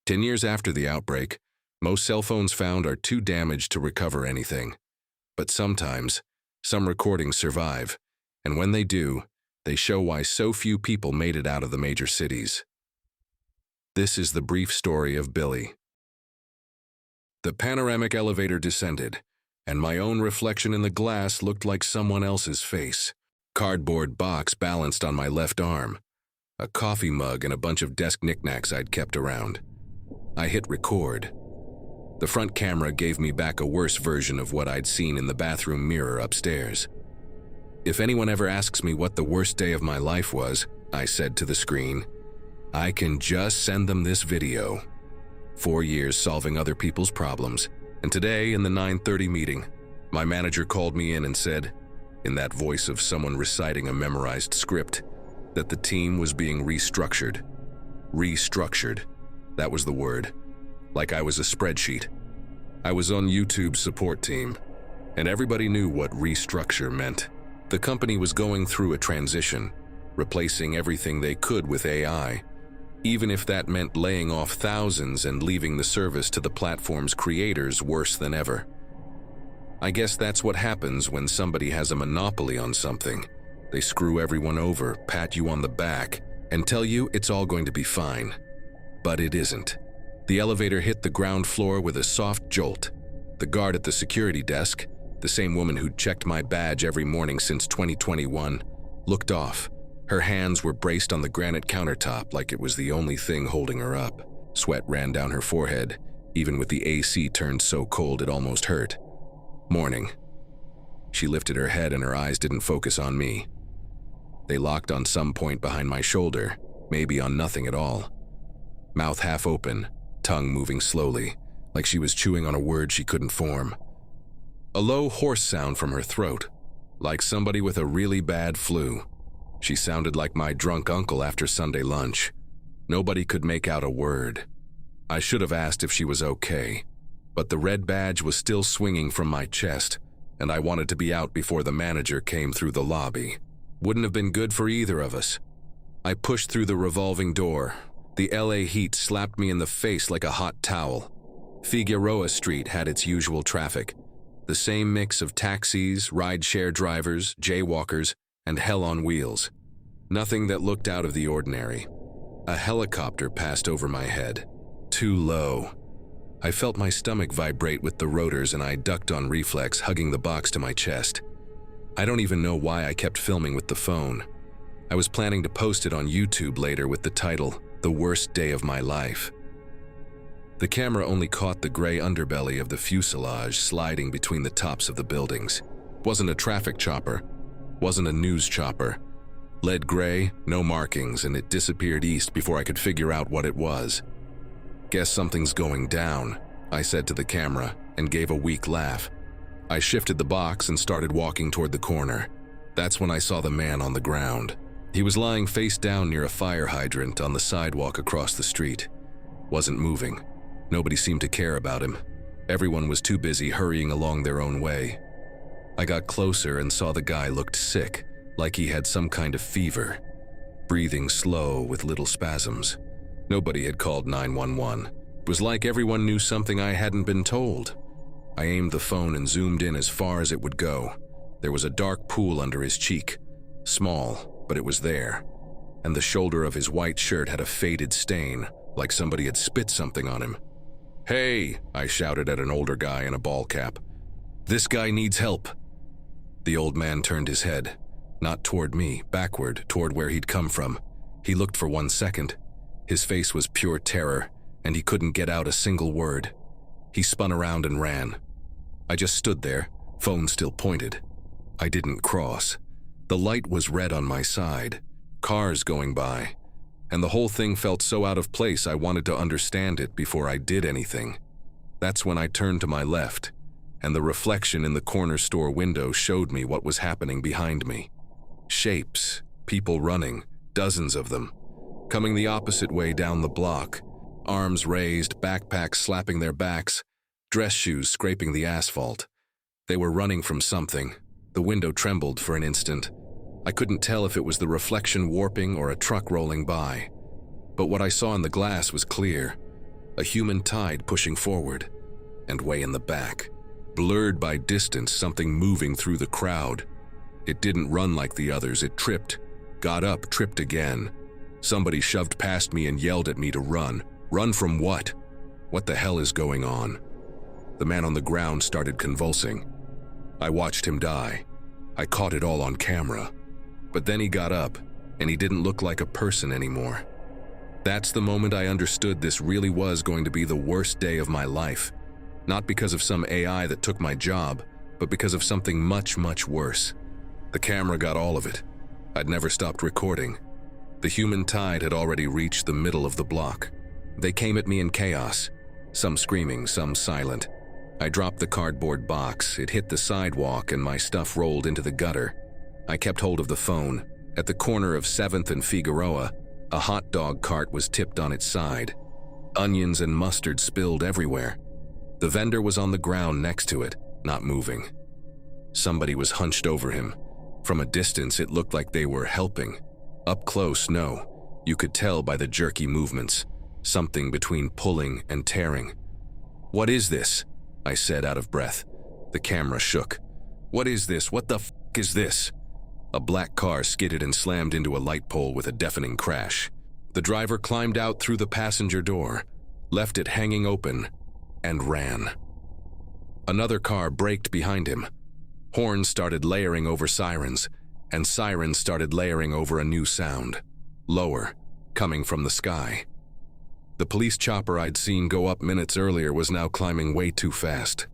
10 years after the outbreak, most cell phones found are too damaged to recover anything. But sometimes, some recordings survive, and when they do, they show why so few people made it out of the major cities. This is the brief story of Billy. The panoramic elevator descended, and my own reflection in the glass looked like someone else's face. Cardboard box balanced on my left arm, a coffee mug and a bunch of desk knickknacks I'd kept around. I hit record. The front camera gave me back a worse version of what I'd seen in the bathroom mirror upstairs. If anyone ever asks me what the worst day of my life was, I said to the screen, I can just send them this video. 4 years solving other people's problems, and today in the 9:30 meeting, my manager called me in and said, in that voice of someone reciting a memorized script, that the team was being restructured. Restructured. That was the word. Like I was a spreadsheet. I was on YouTube's support team, and everybody knew what restructure meant. The company was going through a transition, replacing everything they could with AI, even if that meant laying off thousands and leaving the service to the platform's creators worse than ever. I guess that's what happens when somebody has a monopoly on something. They screw everyone over, pat you on the back, and tell you it's all going to be fine. But it isn't. The elevator hit the ground floor with a soft jolt. The guard at the security desk, the same woman who'd checked my badge every morning since 2021, looked off. Her hands were braced on the granite countertop like it was the only thing holding her up. Sweat ran down her forehead, even with the AC turned so cold it almost hurt. Morning. She lifted her head and her eyes didn't focus on me. They locked on some point behind my shoulder, maybe on nothing at all. Mouth half open, tongue moving slowly, like she was chewing on a word she couldn't form. A low, hoarse sound from her throat, like somebody with a really bad flu. She sounded like my drunk uncle after Sunday lunch. Nobody could make out a word. I should have asked if she was okay, but the red badge was still swinging from my chest, and I wanted to be out before the manager came through the lobby. Wouldn't have been good for either of us. I pushed through the revolving door. The LA heat slapped me in the face like a hot towel. Figueroa Street had its usual traffic. The same mix of taxis, ride-share drivers, jaywalkers, and hell on wheels. Nothing that looked out of the ordinary. A helicopter passed over my head. Too low. I felt my stomach vibrate with the rotors and I ducked on reflex, hugging the box to my chest. I don't even know why I kept filming with the phone. I was planning to post it on YouTube later with the title, The Worst Day of My Life. The camera only caught the gray underbelly of the fuselage sliding between the tops of the buildings. Wasn't a traffic chopper. Wasn't a news chopper. Lead gray, no markings, and it disappeared east before I could figure out what it was. Guess something's going down, I said to the camera, and gave a weak laugh. I shifted the box and started walking toward the corner. That's when I saw the man on the ground. He was lying face down near a fire hydrant on the sidewalk across the street. Wasn't moving. Nobody seemed to care about him. Everyone was too busy hurrying along their own way. I got closer and saw the guy looked sick, like he had some kind of fever. Breathing slow with little spasms. Nobody had called 911. It was like everyone knew something I hadn't been told. I aimed the phone and zoomed in as far as it would go. There was a dark pool under his cheek. Small, but it was there. And the shoulder of his white shirt had a faded stain, like somebody had spit something on him. "Hey!" I shouted at an older guy in a ball cap. "This guy needs help." The old man turned his head, not toward me, backward, toward where he'd come from. He looked for 1 second. His face was pure terror, and he couldn't get out a single word. He spun around and ran. I just stood there, phone still pointed. I didn't cross. The light was red on my side, cars going by, and the whole thing felt so out of place I wanted to understand it before I did anything. That's when I turned to my left, and the reflection in the corner store window showed me what was happening behind me. Shapes, people running, dozens of them, coming the opposite way down the block, arms raised, backpacks slapping their backs, dress shoes scraping the asphalt. They were running from something. The window trembled for an instant. I couldn't tell if it was the reflection warping or a truck rolling by. But what I saw in the glass was clear. a human tide pushing forward, and way in the back, blurred by distance, something moving through the crowd. It didn't run like the others, it tripped, got up, tripped again. Somebody shoved past me and yelled at me to run. Run from what? What the hell is going on? The man on the ground started convulsing. I watched him die. I caught it all on camera. But then he got up, and he didn't look like a person anymore. That's the moment I understood this really was going to be the worst day of my life. Not because of some AI that took my job, but because of something much, much worse. The camera got all of it. I'd never stopped recording. The human tide had already reached the middle of the block. They came at me in chaos, some screaming, some silent. I dropped the cardboard box, it hit the sidewalk, and my stuff rolled into the gutter. I kept hold of the phone. At the corner of 7th and Figueroa, a hot dog cart was tipped on its side. Onions and mustard spilled everywhere. The vendor was on the ground next to it, not moving. Somebody was hunched over him. From a distance, it looked like they were helping. Up close, no. You could tell by the jerky movements. Something between pulling and tearing. "What is this?" I said out of breath. The camera shook. "What is this? What the f*** is this?" A black car skidded and slammed into a light pole with a deafening crash. The driver climbed out through the passenger door, left it hanging open, and ran. Another car braked behind him. Horns started layering over sirens, and sirens started layering over a new sound, lower, coming from the sky. The police chopper I'd seen go up minutes earlier was now climbing way too fast.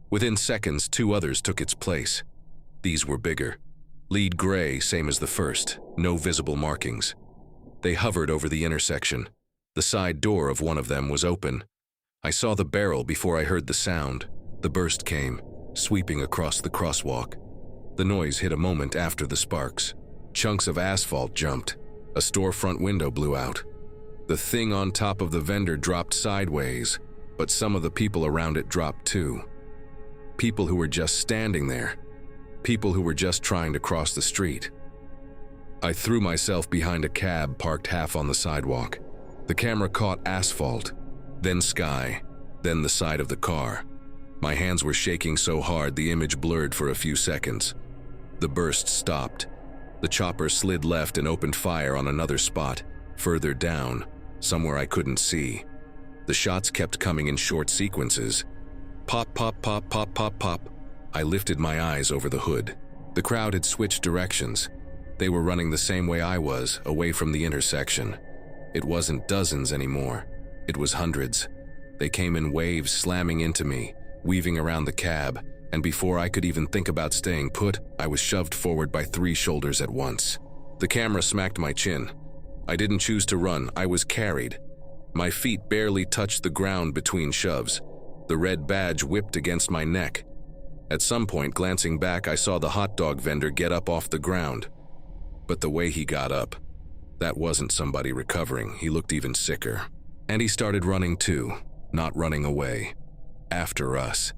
Within seconds, 2 others took its place. These were bigger. Lead gray, same as the first, no visible markings. They hovered over the intersection. The side door of one of them was open. I saw the barrel before I heard the sound. The burst came, sweeping across the crosswalk. The noise hit a moment after the sparks. Chunks of asphalt jumped. A storefront window blew out. The thing on top of the vendor dropped sideways, but some of the people around it dropped too. People who were just standing there. People who were just trying to cross the street. I threw myself behind a cab parked half on the sidewalk. The camera caught asphalt, then sky, then the side of the car. My hands were shaking so hard the image blurred for a few seconds. The burst stopped. The chopper slid left and opened fire on another spot, further down, somewhere I couldn't see. The shots kept coming in short sequences. Pop, pop, pop, pop, pop, pop. I lifted my eyes over the hood. The crowd had switched directions. They were running the same way I was, away from the intersection. It wasn't dozens anymore. It was hundreds. They came in waves, slamming into me, weaving around the cab, and before I could even think about staying put, I was shoved forward by 3 shoulders at once. The camera smacked my chin. I didn't choose to run, I was carried. My feet barely touched the ground between shoves. The red badge whipped against my neck. At some point, glancing back, I saw the hot dog vendor get up off the ground. But the way he got up, that wasn't somebody recovering. He looked even sicker. And he started running too, not running away. After us.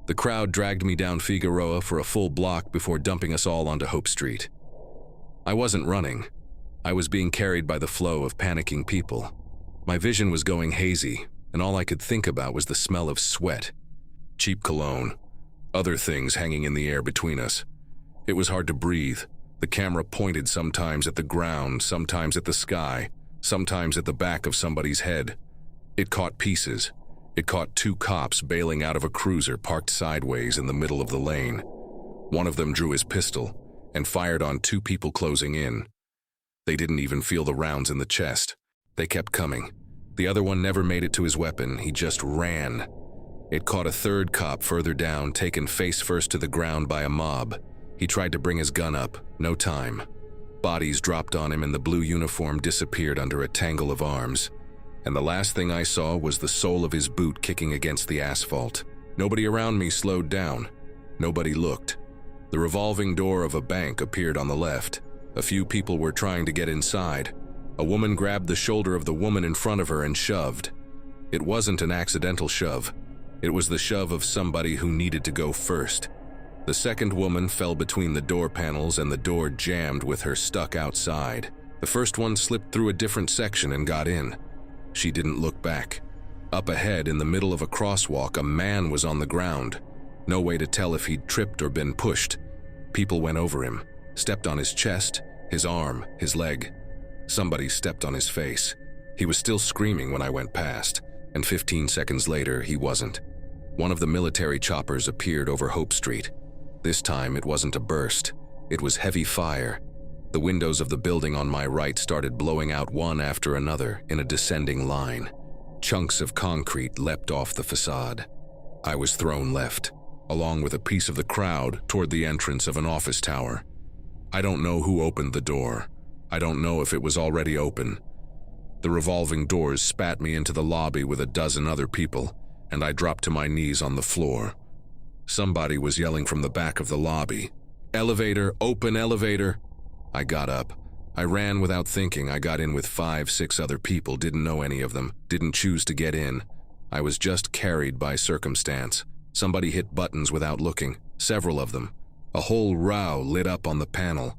The crowd dragged me down Figueroa for a full block before dumping us all onto Hope Street. I wasn't running. I was being carried by the flow of panicking people. My vision was going hazy, and all I could think about was the smell of sweat, cheap cologne, other things hanging in the air between us. It was hard to breathe. The camera pointed sometimes at the ground, sometimes at the sky, sometimes at the back of somebody's head. It caught pieces. It caught 2 cops bailing out of a cruiser parked sideways in the middle of the lane. One of them drew his pistol and fired on 2 people closing in. They didn't even feel the rounds in the chest. They kept coming. The other one never made it to his weapon. He just ran. It caught a 3rd cop further down, taken face first to the ground by a mob. He tried to bring his gun up. No time. Bodies dropped on him and the blue uniform disappeared under a tangle of arms. And the last thing I saw was the sole of his boot kicking against the asphalt. Nobody around me slowed down. Nobody looked. The revolving door of a bank appeared on the left. A few people were trying to get inside. A woman grabbed the shoulder of the woman in front of her and shoved. It wasn't an accidental shove. It was the shove of somebody who needed to go first. The second woman fell between the door panels and the door jammed with her stuck outside. The first one slipped through a different section and got in. She didn't look back. Up ahead, in the middle of a crosswalk, a man was on the ground. No way to tell if he'd tripped or been pushed. People went over him, stepped on his chest, his arm, his leg. Somebody stepped on his face. He was still screaming when I went past, and 15 seconds later, he wasn't. One of the military choppers appeared over Hope Street. This time, it wasn't a burst. It was heavy fire. The windows of the building on my right started blowing out one after another in a descending line. Chunks of concrete leapt off the facade. I was thrown left, along with a piece of the crowd, toward the entrance of an office tower. I don't know who opened the door. I don't know if it was already open. The revolving doors spat me into the lobby with a dozen other people, and I dropped to my knees on the floor. Somebody was yelling from the back of the lobby, "Elevator, open elevator!" I got up. I ran without thinking. I got in with 5-6 other people, didn't know any of them, didn't choose to get in. I was just carried by circumstance. Somebody hit buttons without looking, several of them. A whole row lit up on the panel.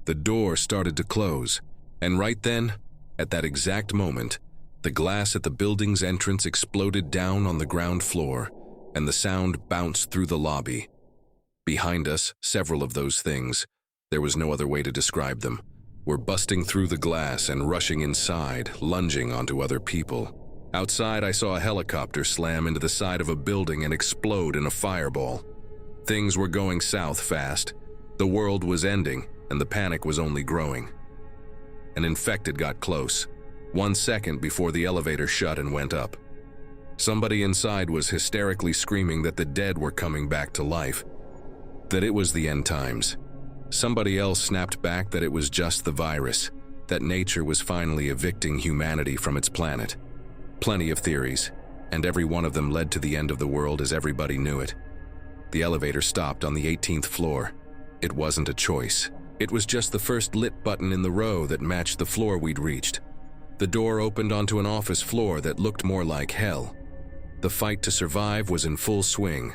The door started to close, and right then, at that exact moment, the glass at the building's entrance exploded down on the ground floor, and the sound bounced through the lobby. Behind us, several of those things, there was no other way to describe them, were busting through the glass and rushing inside, lunging onto other people. Outside, I saw a helicopter slam into the side of a building and explode in a fireball. Things were going south fast. The world was ending, and the panic was only growing. An infected got close, 1 second before the elevator shut and went up. Somebody inside was hysterically screaming that the dead were coming back to life, that it was the end times. Somebody else snapped back that it was just the virus, that nature was finally evicting humanity from its planet. Plenty of theories, and every one of them led to the end of the world as everybody knew it. The elevator stopped on the 18th floor. It wasn't a choice. It was just the first lit button in the row that matched the floor we'd reached. The door opened onto an office floor that looked more like hell. The fight to survive was in full swing.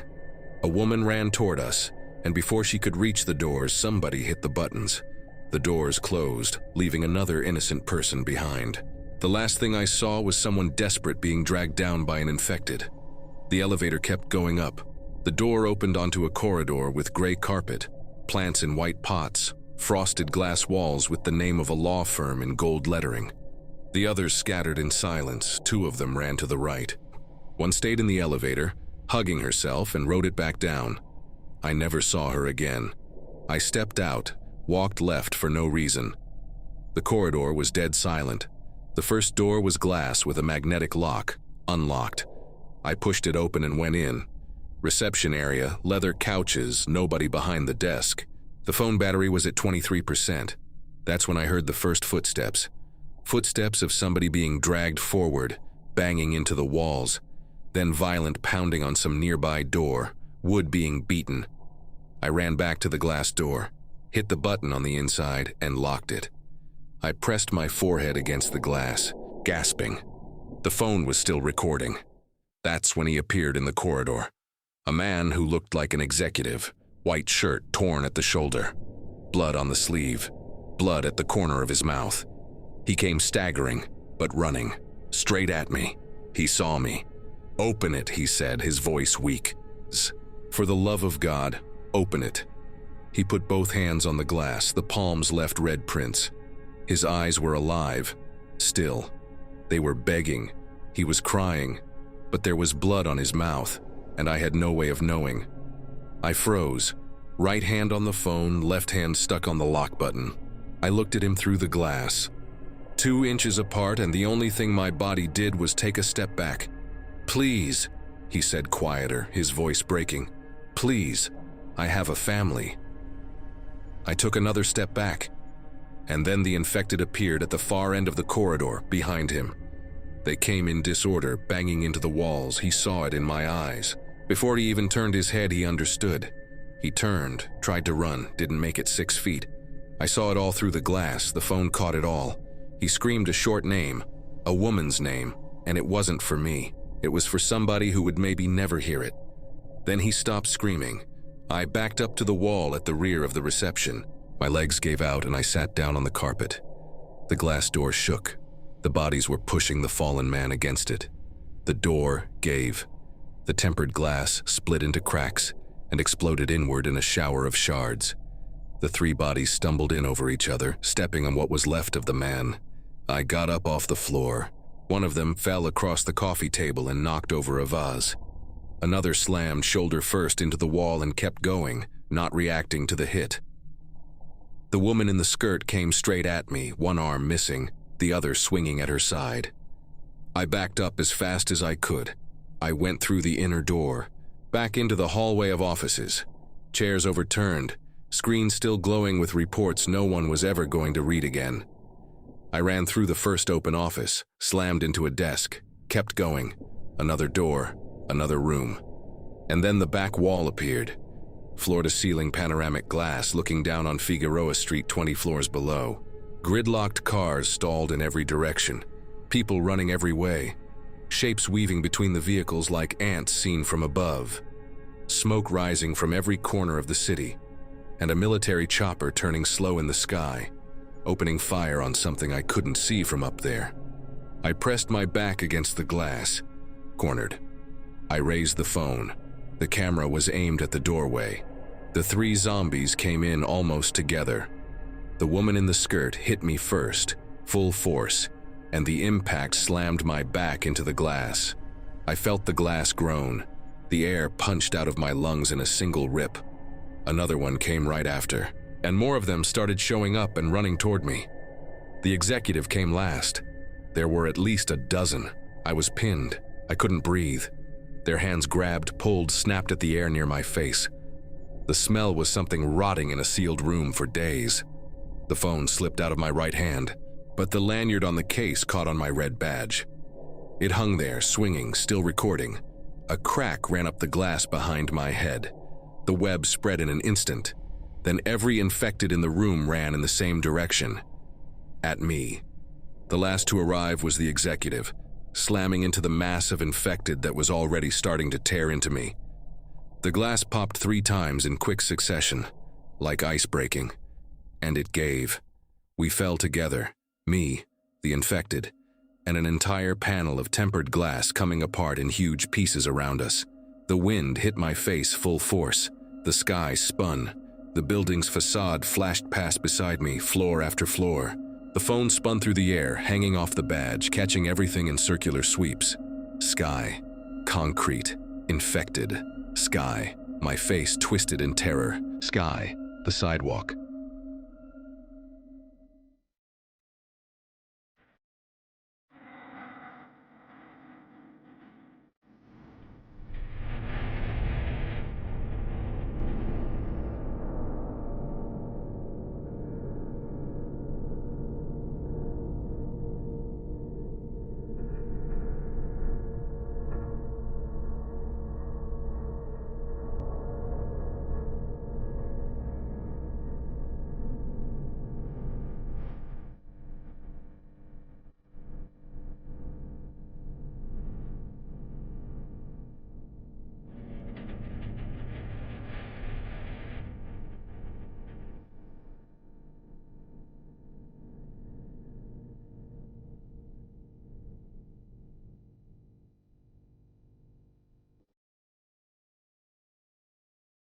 A woman ran toward us, and before she could reach the doors, somebody hit the buttons. The doors closed, leaving another innocent person behind. The last thing I saw was someone desperate being dragged down by an infected. The elevator kept going up. The door opened onto a corridor with gray carpet, plants in white pots, frosted glass walls with the name of a law firm in gold lettering. The others scattered in silence. 2 of them ran to the right. One stayed in the elevator, hugging herself, and rode it back down. I never saw her again. I stepped out, walked left for no reason. The corridor was dead silent. The first door was glass with a magnetic lock, unlocked. I pushed it open and went in. Reception area, leather couches, nobody behind the desk. The phone battery was at 23%. That's when I heard the first footsteps. Footsteps of somebody being dragged forward, banging into the walls, then violent pounding on some nearby door, wood being beaten. I ran back to the glass door, hit the button on the inside, and locked it. I pressed my forehead against the glass, gasping. The phone was still recording. That's when he appeared in the corridor. A man who looked like an executive, white shirt torn at the shoulder, blood on the sleeve, blood at the corner of his mouth. He came staggering, but running, straight at me. He saw me. "Open it," he said, his voice weak. "For the love of God, open it." He put both hands on the glass, the palms left red prints. His eyes were alive, still. They were begging. He was crying, but there was blood on his mouth, and I had no way of knowing. I froze, right hand on the phone, left hand stuck on the lock button. I looked at him through the glass. 2 inches apart, and the only thing my body did was take a step back. "Please," he said quieter, his voice breaking. "Please, I have a family." I took another step back, and then the infected appeared at the far end of the corridor, behind him. They came in disorder, banging into the walls. He saw it in my eyes. Before he even turned his head, he understood. He turned, tried to run, didn't make it 6 feet. I saw it all through the glass. The phone caught it all. He screamed a short name, a woman's name, and it wasn't for me. It was for somebody who would maybe never hear it. Then he stopped screaming. I backed up to the wall at the rear of the reception. My legs gave out and I sat down on the carpet. The glass door shook. The bodies were pushing the fallen man against it. The door gave. The tempered glass split into cracks and exploded inward in a shower of shards. The three bodies stumbled in over each other, stepping on what was left of the man. I got up off the floor. One of them fell across the coffee table and knocked over a vase. Another slammed shoulder first into the wall and kept going, not reacting to the hit. The woman in the skirt came straight at me, one arm missing, the other swinging at her side. I backed up as fast as I could. I went through the inner door, back into the hallway of offices. Chairs overturned, screens still glowing with reports no one was ever going to read again. I ran through the first open office, slammed into a desk, kept going. Another door, another room. And then the back wall appeared. Floor-to-ceiling panoramic glass looking down on Figueroa Street 20 floors below. Gridlocked cars stalled in every direction. People running every way. Shapes weaving between the vehicles like ants seen from above. Smoke rising from every corner of the city. And a military chopper turning slow in the sky, opening fire on something I couldn't see from up there. I pressed my back against the glass, cornered. I raised the phone. The camera was aimed at the doorway. The three zombies came in almost together. The woman in the skirt hit me first, full force, and the impact slammed my back into the glass. I felt the glass groan. The air punched out of my lungs in a single rip. Another one came right after, and more of them started showing up and running toward me. The executive came last. There were at least a dozen. I was pinned. I couldn't breathe. Their hands grabbed, pulled, snapped at the air near my face. The smell was something rotting in a sealed room for days. The phone slipped out of my right hand, but the lanyard on the case caught on my red badge. It hung there, swinging, still recording. A crack ran up the glass behind my head. The web spread in an instant. Then every infected in the room ran in the same direction. At me. The last to arrive was the executive, slamming into the mass of infected that was already starting to tear into me. The glass popped 3 times in quick succession, like ice breaking. And it gave. We fell together, me, the infected, and an entire panel of tempered glass coming apart in huge pieces around us. The wind hit my face full force. The sky spun. The building's facade flashed past beside me, floor after floor. The phone spun through the air, hanging off the badge, catching everything in circular sweeps. Sky. Concrete. Infected. Sky. My face twisted in terror. Sky. The sidewalk.